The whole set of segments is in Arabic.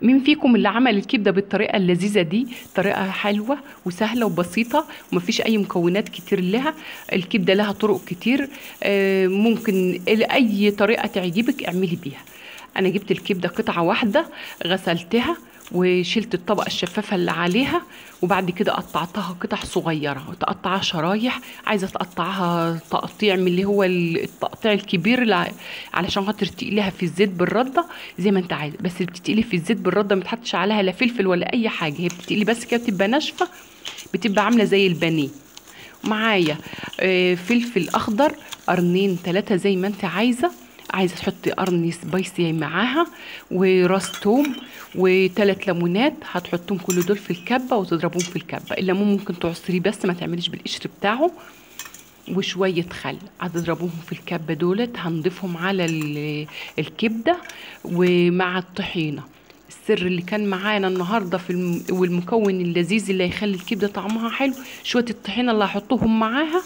مين فيكم اللي عمل الكبده بالطريقه اللذيذه دي؟ طريقه حلوه وسهله وبسيطه ومفيش اي مكونات كتير لها. الكبده لها طرق كتير، ممكن اي طريقه تعجبك اعملي بيها. انا جبت الكبده قطعه واحده، غسلتها وشلت الطبقه الشفافه اللي عليها، وبعد كده قطعتها قطع صغيره وتقطعها شرايح. عايزه تقطعها تقطيع من اللي هو التقطيع الكبير علشان خاطر تقليها في الزيت بالرده زي ما انت عايزه. بس اللي بتتقلي في الزيت بالرده ما تحطش عليها لا فلفل ولا اي حاجه، هي بتتقلي بس كده بتبقى ناشفه، بتبقى عامله زي البانيه. معايا فلفل اخضر قرنين ثلاثة زي ما انت عايزه. عايزه تحطي قرن سبايسي معاها، وراس توم، وثلاث ليمونات هتحطهم كل دول في الكبه وتضربوهم في الكبه. الليمون ممكن تعصريه بس ما تعمليش بالقشر بتاعه، وشويه خل هتضربوهم في الكبه دولت هنضيفهم على الكبده ومع الطحينه. السر اللي كان معانا النهارده والمكون اللذيذ اللي هيخلي الكبده طعمها حلو، شويه الطحينه اللي هحطهم معاها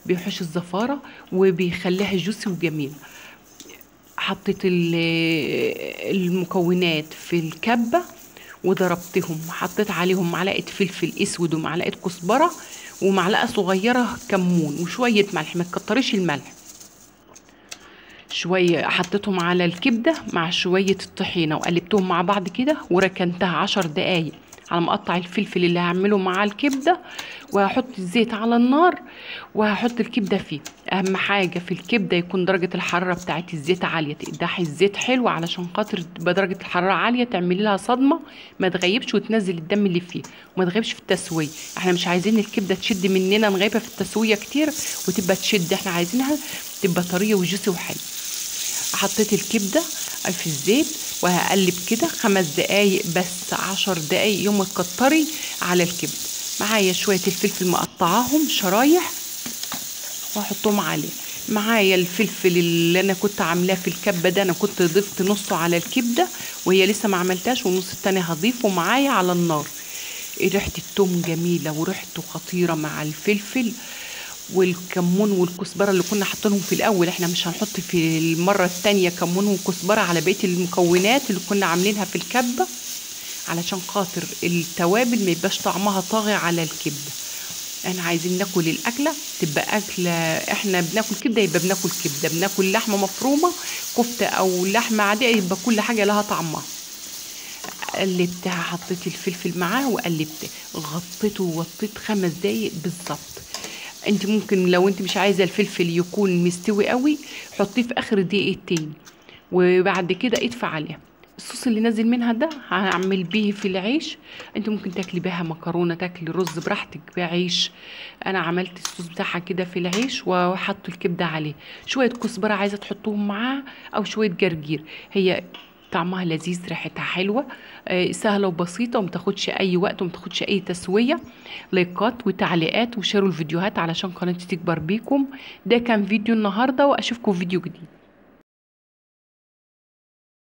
بيوحش الزفاره وبيخليها جوسي وجميل. حطيت المكونات في الكبة وضربتهم، حطيت عليهم معلقة فلفل اسود ومعلقة كزبرة ومعلقة صغيرة كمون وشوية ملح، ما تكتريش الملح. شوية حطيتهم على الكبدة مع شوية الطحينة وقلبتهم مع بعض كده وركنتها 10 دقايق على ما اقطع الفلفل اللي هعمله مع الكبدة، وهحط الزيت على النار وهحط الكبدة فيه. اهم حاجة في الكبدة يكون درجة الحرارة بتاعت الزيت عالية، تقدحي الزيت حلو علشان خاطر تبقى درجة الحرارة عالية، تعملي لها صدمة ما تغيبش وتنزل الدم اللي فيه وما تغيبش في التسوية. احنا مش عايزين الكبدة تشد مننا نغيبها في التسوية كتير وتبقى تشد، احنا عايزينها تبقى طرية وجوسي وحلو. حطيت الكبدة في الزيت وهقلب كده 5 دقايق بس، 10 دقايق يوم تكتري على الكبدة. معايا شوية الفلفل مقطعاهم شرايح واحطهم عليه. معايا الفلفل اللي انا كنت عاملاه في الكبة ده، انا كنت ضفت نصه على الكبدة وهي لسه ما عملتهاش، والنص التاني هضيفه معايا على النار. ريحة التوم جميلة وريحته خطيرة مع الفلفل والكمون والكزبره اللي كنا حاطينهم في الاول. احنا مش هنحط في المره التانية كمون وكزبره على بقيه المكونات اللي كنا عاملينها في الكبه علشان خاطر التوابل ما يبقاش طعمها طاغي على الكبده. احنا عايزين ناكل الاكله تبقى اكله، احنا بناكل كبده يبقى بناكل كبده، بناكل لحمه مفرومه كفته او لحمه عاديه يبقى كل حاجه لها طعمها. قلبتها، حطيت الفلفل معاه وقلبت، غطيته ووطيت 5 دقايق بالظبط. انت ممكن لو انت مش عايزه الفلفل يكون مستوي قوي حطيه في اخر دقيقتين، وبعد كده ادفع عليها. الصوص اللي نازل منها ده هعمل بيه في العيش. انت ممكن تاكلي بيها مكرونه، تاكلي رز براحتك بعيش. انا عملت الصوص بتاعها كده في العيش وحط الكبده عليه. شويه كزبره عايزه تحطوهم معاها او شويه جرجير. هي طعمها لذيذ، ريحتها حلوه، سهله وبسيطه ومتاخدش اي وقت ومتاخدش اي تسويه. لايكات وتعليقات وشاروا الفيديوهات علشان قناتي تكبر بيكم. ده كان فيديو النهارده، واشوفكم في فيديو جديد.